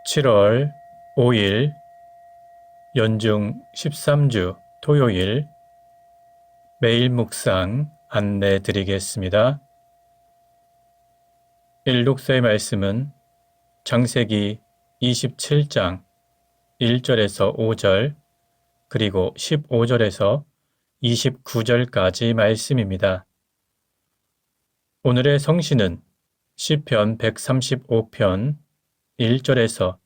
7월 5일 연중 13주 토요일 매일 묵상 안내 드리겠습니다. 일독서의 말씀은 창세기 27장 1절에서 5절 그리고 15절에서 29절까지 말씀입니다. 오늘의 성시는 시편 135편 1절에서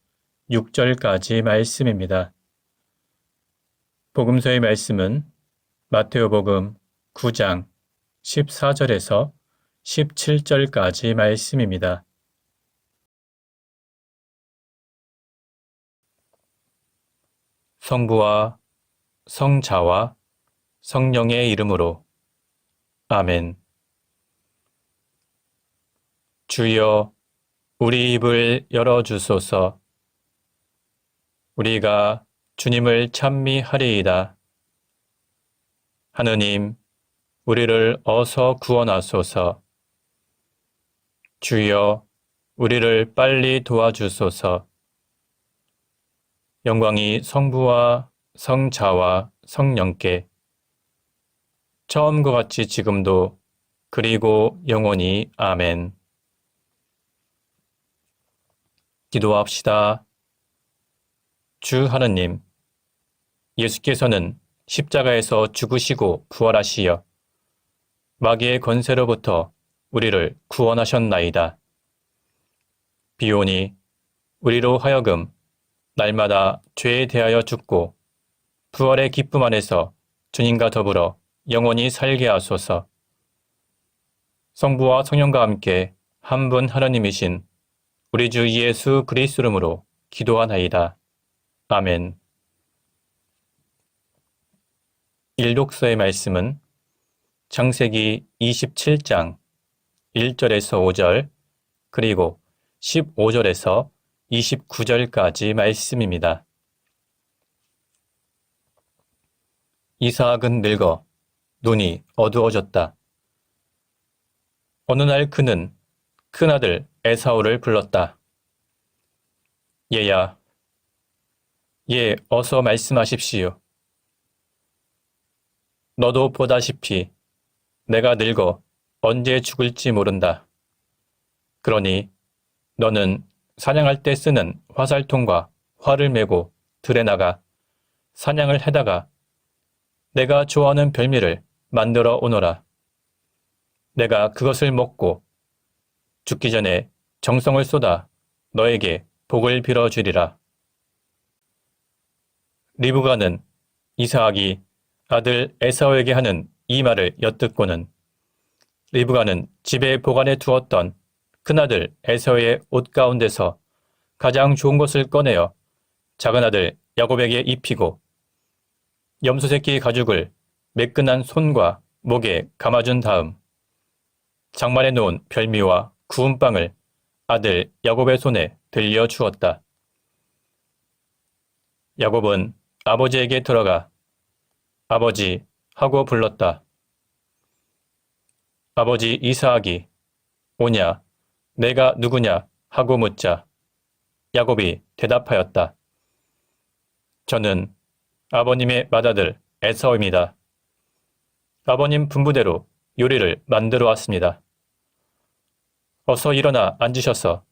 6절까지 말씀입니다. 복음서의 말씀은 마테오복음 9장 14절에서 17절까지 말씀입니다. 성부와 성자와 성령의 이름으로 아멘. 주여 우리 입을 열어주소서. 우리가 주님을 찬미하리이다. 하느님, 우리를 어서 구원하소서. 주여, 우리를 빨리 도와주소서. 영광이 성부와 성자와 성령께 처음과 같이 지금도 그리고 영원히 아멘. 기도합시다. 주 하느님, 예수께서는 십자가에서 죽으시고 부활하시어 마귀의 권세로부터 우리를 구원하셨나이다. 비오니 우리로 하여금 날마다 죄에 대하여 죽고 부활의 기쁨 안에서 주님과 더불어 영원히 살게 하소서. 성부와 성령과 함께 한 분 하나님이신 우리 주 예수 그리스도 이름으로 기도하나이다. 아멘. 일독서의 말씀은 창세기 27장 1절에서 5절 그리고 15절에서 29절까지 말씀입니다. 이삭은 늙어 눈이 어두워졌다. 어느 날 그는 큰아들 에사우를 불렀다. 얘야, 예, 어서 말씀하십시오. 너도 보다시피 내가 늙어 언제 죽을지 모른다. 그러니 너는 사냥할 때 쓰는 화살통과 활을 메고 들에 나가 사냥을 해다가 내가 좋아하는 별미를 만들어 오너라. 내가 그것을 먹고 죽기 전에 정성을 쏟아 너에게 복을 빌어주리라. 리브가는 이삭이 아들 에사우에게 하는 이 말을 엿듣고는 리브가는 집에 보관해 두었던 큰아들 에사우의 옷 가운데서 가장 좋은 것을 꺼내어 작은아들 야곱에게 입히고 염소 새끼 가죽을 매끈한 손과 목에 감아준 다음 장만해 놓은 별미와 구운 빵을 아들 야곱의 손에 들려 주었다. 야곱은 아버지에게 들어가 아버지 하고 불렀다. 아버지 이삭이 오냐 내가 누구냐 하고 묻자 야곱이 대답하였다. 저는 아버님의 맏아들 에사우입니다. 아버님 분부대로 요리를 만들어 왔습니다. 어서 일어나 앉으셔서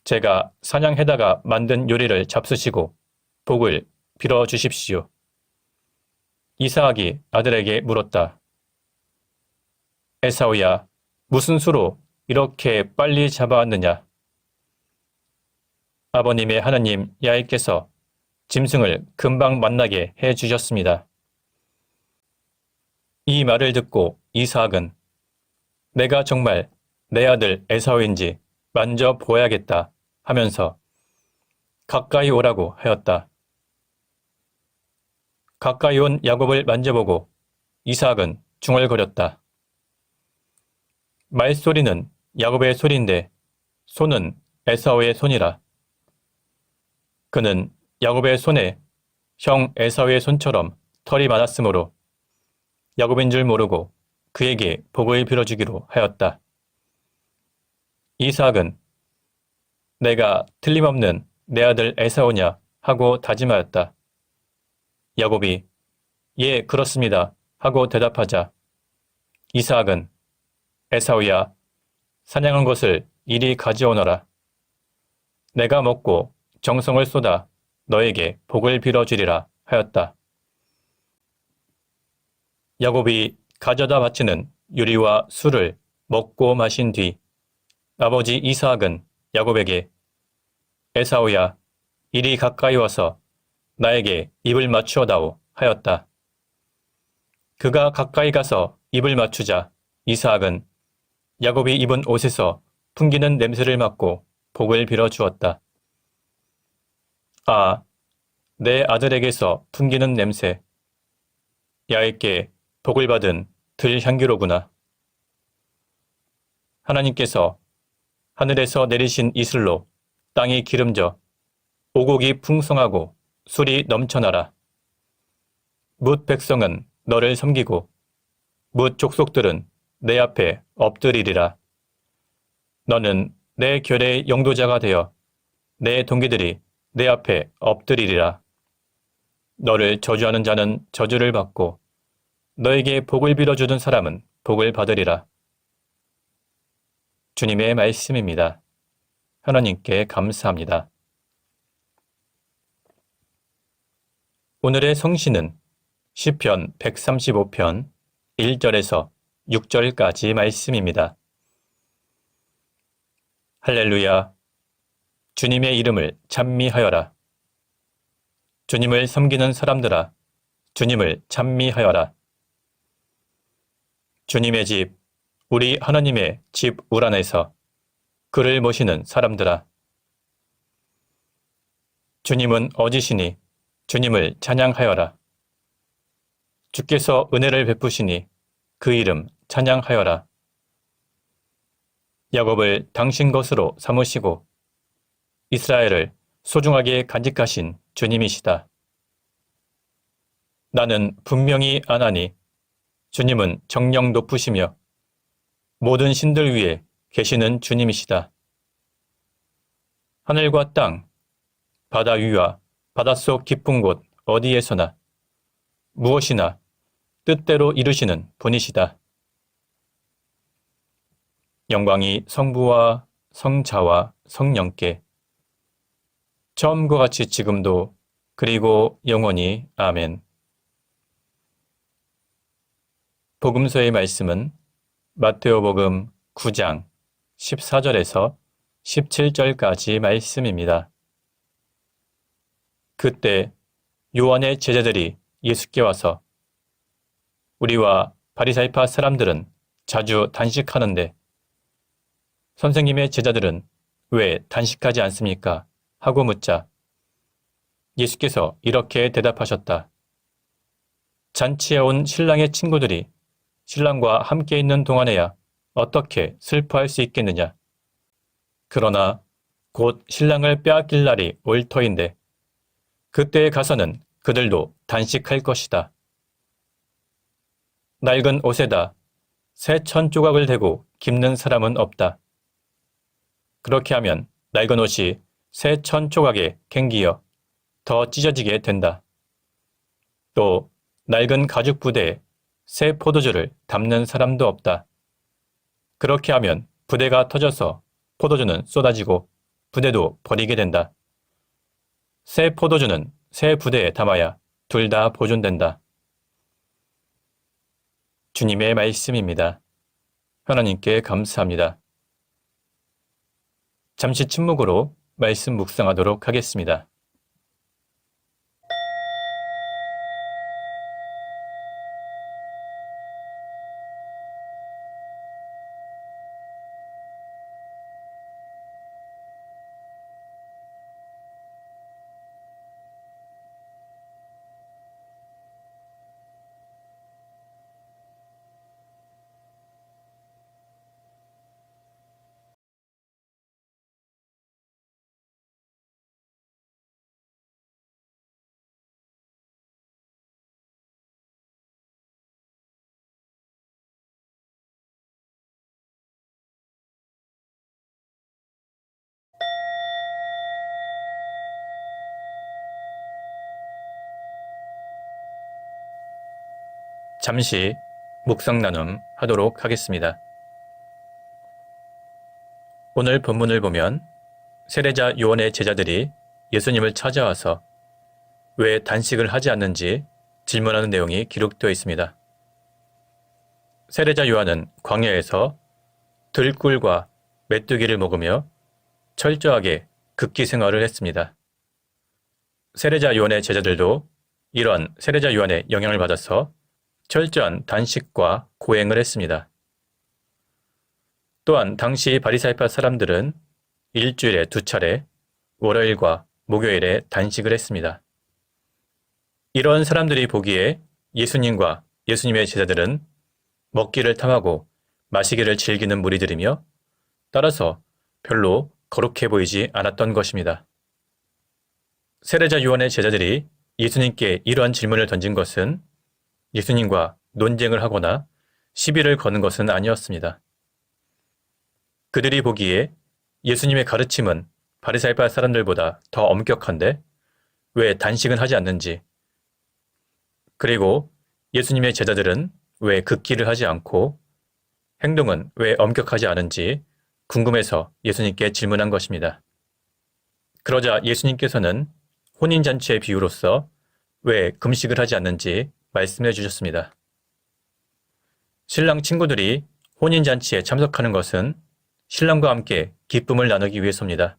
제가 사냥해다가 만든 요리를 잡수시고 복을 빌어 주십시오. 이삭이 아들에게 물었다. 에사우야, 무슨 수로 이렇게 빨리 잡아왔느냐? 아버님의 하느님 야훼께서 짐승을 금방 만나게 해 주셨습니다. 이 말을 듣고 이삭은 내가 정말 내 아들 에사우인지 만져보아야겠다 하면서 가까이 오라고 하였다. 가까이 온 야곱을 만져보고 이삭은 중얼거렸다. 말소리는 야곱의 소리인데 손은 에사우의 손이라. 그는 야곱의 손에 형 에사우의 손처럼 털이 많았으므로 야곱인 줄 모르고 그에게 복을 빌어주기로 하였다. 이삭은 내가 틀림없는 내 아들 에사오냐 하고 다짐하였다. 야곱이 예, 그렇습니다 하고 대답하자 이삭은 에사오야, 사냥한 것을 이리 가져오너라. 내가 먹고 정성을 쏟아 너에게 복을 빌어주리라 하였다. 야곱이 가져다 바치는 유리와 술을 먹고 마신 뒤 아버지 이삭은 야곱에게 에사오야, 이리 가까이 와서 나에게 입을 맞추어다오 하였다. 그가 가까이 가서 입을 맞추자 이삭은 야곱이 입은 옷에서 풍기는 냄새를 맡고 복을 빌어 주었다. 아, 내 아들에게서 풍기는 냄새. 야에게 복을 받은 들향기로구나. 하나님께서 하늘에서 내리신 이슬로 땅이 기름져 오곡이 풍성하고 술이 넘쳐나라. 뭇 백성은 너를 섬기고 뭇 족속들은 내 앞에 엎드리리라. 너는 내 결의 영도자가 되어 내 동기들이 내 앞에 엎드리리라. 너를 저주하는 자는 저주를 받고 너에게 복을 빌어주는 사람은 복을 받으리라. 주님의 말씀입니다. 하나님께 감사합니다. 오늘의 성신은 시편 135편 1절에서 6절까지 말씀입니다. 할렐루야. 주님의 이름을 찬미하여라. 주님을 섬기는 사람들아, 주님을 찬미하여라. 주님의 집, 우리 하나님의 집 우란에서 그를 모시는 사람들아. 주님은 어지시니 주님을 찬양하여라. 주께서 은혜를 베푸시니 그 이름 찬양하여라. 야곱을 당신 것으로 삼으시고 이스라엘을 소중하게 간직하신 주님이시다. 나는 분명히 아나니 주님은 정령 높으시며 모든 신들 위에 계시는 주님이시다. 하늘과 땅, 바다 위와 바닷속 깊은 곳 어디에서나 무엇이나 뜻대로 이루시는 분이시다. 영광이 성부와 성자와 성령께 처음과 같이 지금도 그리고 영원히 아멘. 복음서의 말씀은 마테오복음 9장 14절에서 17절까지 말씀입니다. 그때 요한의 제자들이 예수께 와서 우리와 바리사이파 사람들은 자주 단식하는데 선생님의 제자들은 왜 단식하지 않습니까? 하고 묻자 예수께서 이렇게 대답하셨다. 잔치에 온 신랑의 친구들이 신랑과 함께 있는 동안에야 어떻게 슬퍼할 수 있겠느냐. 그러나 곧 신랑을 빼앗길 날이 올 터인데 그때에 가서는 그들도 단식할 것이다. 낡은 옷에다 새 천 조각을 대고 깁는 사람은 없다. 그렇게 하면 낡은 옷이 새 천 조각에 갱기어 더 찢어지게 된다. 또 낡은 가죽 부대에 새 포도주를 담는 사람도 없다. 그렇게 하면 부대가 터져서 포도주는 쏟아지고 부대도 버리게 된다. 새 포도주는 새 부대에 담아야 둘 다 보존된다. 주님의 말씀입니다. 하나님께 감사합니다. 잠시 침묵으로 말씀 묵상하도록 하겠습니다. 잠시 묵상 나눔 하도록 하겠습니다. 오늘 본문을 보면 세례자 요한의 제자들이 예수님을 찾아와서 왜 단식을 하지 않는지 질문하는 내용이 기록되어 있습니다. 세례자 요한은 광야에서 들꿀과 메뚜기를 먹으며 철저하게 극기 생활을 했습니다. 세례자 요한의 제자들도 이런 세례자 요한의 영향을 받아서 철저한 단식과 고행을 했습니다. 또한 당시 바리사이파 사람들은 일주일에 2차례 월요일과 목요일에 단식을 했습니다. 이런 사람들이 보기에 예수님과 예수님의 제자들은 먹기를 탐하고 마시기를 즐기는 무리들이며 따라서 별로 거룩해 보이지 않았던 것입니다. 세례자 요한의 제자들이 예수님께 이러한 질문을 던진 것은 예수님과 논쟁을 하거나 시비를 거는 것은 아니었습니다. 그들이 보기에 예수님의 가르침은 바리사이파 사람들보다 더 엄격한데 왜 단식은 하지 않는지, 그리고 예수님의 제자들은 왜 극기를 하지 않고 행동은 왜 엄격하지 않은지 궁금해서 예수님께 질문한 것입니다. 그러자 예수님께서는 혼인잔치의 비유로서 왜 금식을 하지 않는지 말씀해 주셨습니다. 신랑 친구들이 혼인잔치에 참석하는 것은 신랑과 함께 기쁨을 나누기 위해서입니다.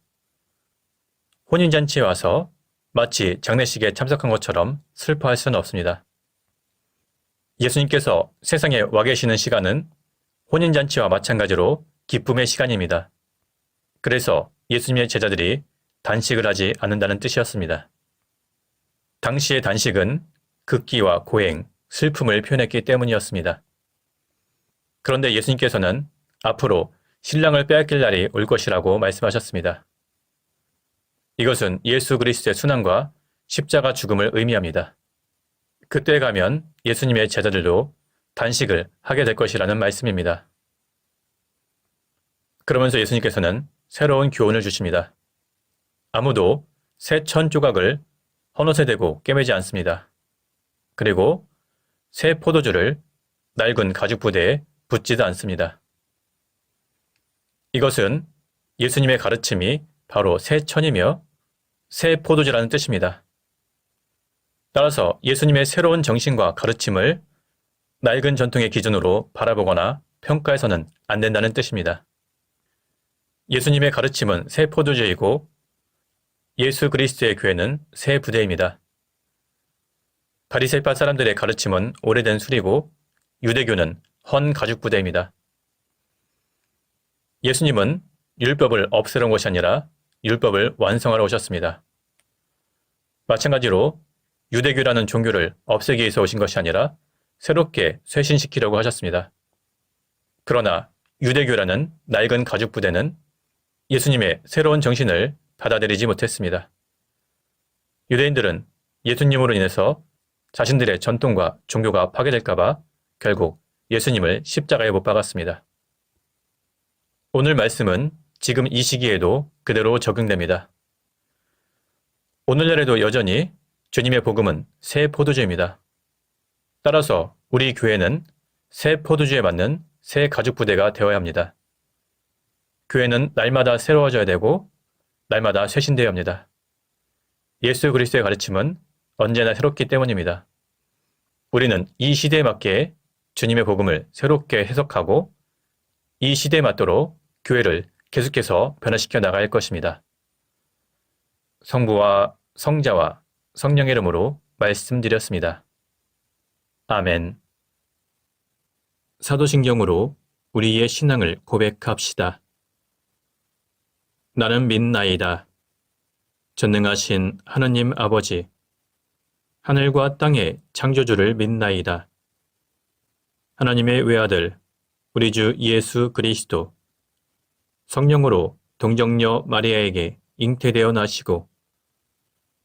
혼인잔치에 와서 마치 장례식에 참석한 것처럼 슬퍼할 수는 없습니다. 예수님께서 세상에 와 계시는 시간은 혼인잔치와 마찬가지로 기쁨의 시간입니다. 그래서 예수님의 제자들이 단식을 하지 않는다는 뜻이었습니다. 당시의 단식은 극기와 고행, 슬픔을 표현했기 때문이었습니다. 그런데 예수님께서는 앞으로 신랑을 빼앗길 날이 올 것이라고 말씀하셨습니다. 이것은 예수 그리스도의 순환과 십자가 죽음을 의미합니다. 그때에 가면 예수님의 제자들도 단식을 하게 될 것이라는 말씀입니다. 그러면서 예수님께서는 새로운 교훈을 주십니다. 아무도 새 천 조각을 헌옷에 대고 꿰매지 않습니다. 그리고 새 포도주를 낡은 가죽 부대에 붓지도 않습니다. 이것은 예수님의 가르침이 바로 새 천이며 새 포도주라는 뜻입니다. 따라서 예수님의 새로운 정신과 가르침을 낡은 전통의 기준으로 바라보거나 평가해서는 안 된다는 뜻입니다. 예수님의 가르침은 새 포도주이고 예수 그리스도의 교회는 새 부대입니다. 바리새파 사람들의 가르침은 오래된 술이고 유대교는 헌 가죽 부대입니다. 예수님은 율법을 없애는 것이 아니라 율법을 완성하러 오셨습니다. 마찬가지로 유대교라는 종교를 없애기 위해서 오신 것이 아니라 새롭게 쇄신시키려고 하셨습니다. 그러나 유대교라는 낡은 가죽 부대는 예수님의 새로운 정신을 받아들이지 못했습니다. 유대인들은 예수님으로 인해서 자신들의 전통과 종교가 파괴될까봐 결국 예수님을 십자가에 못 박았습니다. 오늘 말씀은 지금 이 시기에도 그대로 적용됩니다. 오늘날에도 여전히 주님의 복음은 새 포도주입니다. 따라서 우리 교회는 새 포도주에 맞는 새 가죽 부대가 되어야 합니다. 교회는 날마다 새로워져야 되고 날마다 쇄신되어야 합니다. 예수 그리스도의 가르침은 언제나 새롭기 때문입니다. 우리는 이 시대에 맞게 주님의 복음을 새롭게 해석하고 이 시대에 맞도록 교회를 계속해서 변화시켜 나갈 것입니다. 성부와 성자와 성령의 이름으로 말씀드렸습니다. 아멘. 사도신경으로 우리의 신앙을 고백합시다. 나는 믿나이다. 전능하신 하느님 아버지, 하늘과 땅의 창조주를 믿나이다. 하나님의 외아들, 우리 주 예수 그리스도, 성령으로 동정녀 마리아에게 잉태되어 나시고,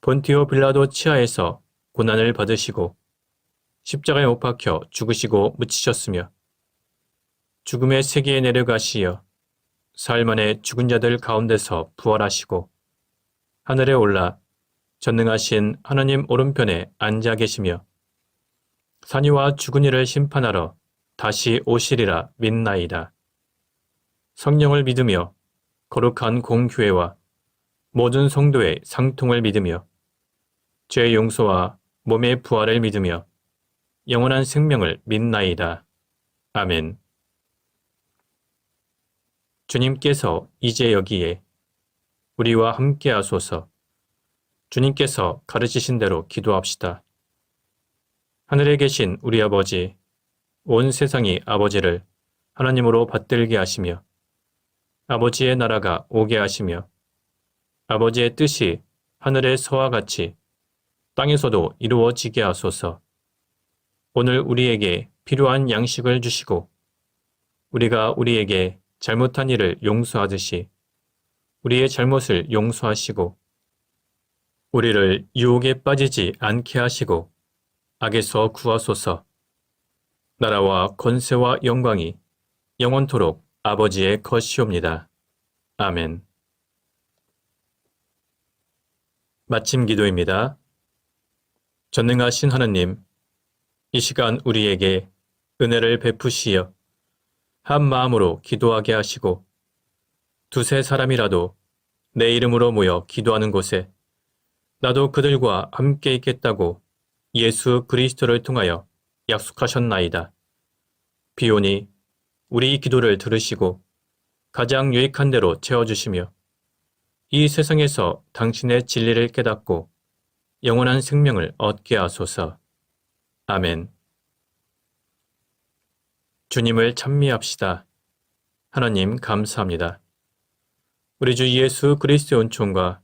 본티오 빌라도 치하에서 고난을 받으시고, 십자가에 못 박혀 죽으시고 묻히셨으며, 죽음의 세계에 내려가시어 사흘 만에 죽은 자들 가운데서 부활하시고 하늘에 올라 전능하신 하나님 오른편에 앉아 계시며 산이와 죽은이를 심판하러 다시 오시리라 믿나이다. 성령을 믿으며 거룩한 공교회와 모든 성도의 상통을 믿으며 죄 용서와 몸의 부활을 믿으며 영원한 생명을 믿나이다. 아멘. 주님께서 이제 여기에 우리와 함께 하소서. 주님께서 가르치신 대로 기도합시다. 하늘에 계신 우리 아버지, 온 세상이 아버지를 하나님으로 받들게 하시며 아버지의 나라가 오게 하시며 아버지의 뜻이 하늘에서와 같이 땅에서도 이루어지게 하소서. 오늘 우리에게 필요한 양식을 주시고 우리가 우리에게 잘못한 일을 용서하듯이 우리의 잘못을 용서하시고 우리를 유혹에 빠지지 않게 하시고 악에서 구하소서. 나라와 권세와 영광이 영원토록 아버지의 것이옵니다. 아멘. 마침 기도입니다. 전능하신 하느님, 이 시간 우리에게 은혜를 베푸시어 한 마음으로 기도하게 하시고 두세 사람이라도 내 이름으로 모여 기도하는 곳에 나도 그들과 함께 있겠다고 예수 그리스도를 통하여 약속하셨나이다. 비오니 우리 기도를 들으시고 가장 유익한 대로 채워주시며 이 세상에서 당신의 진리를 깨닫고 영원한 생명을 얻게 하소서. 아멘. 주님을 찬미합시다. 하나님 감사합니다. 우리 주 예수 그리스도의 은총과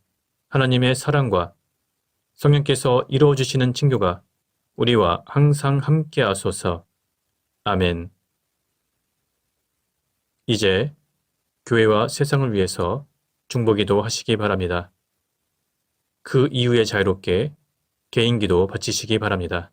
하나님의 사랑과 성령께서 이루어주시는 친교가 우리와 항상 함께 하소서. 아멘. 이제 교회와 세상을 위해서 중보기도 하시기 바랍니다. 그 이후에 자유롭게 개인기도 바치시기 바랍니다.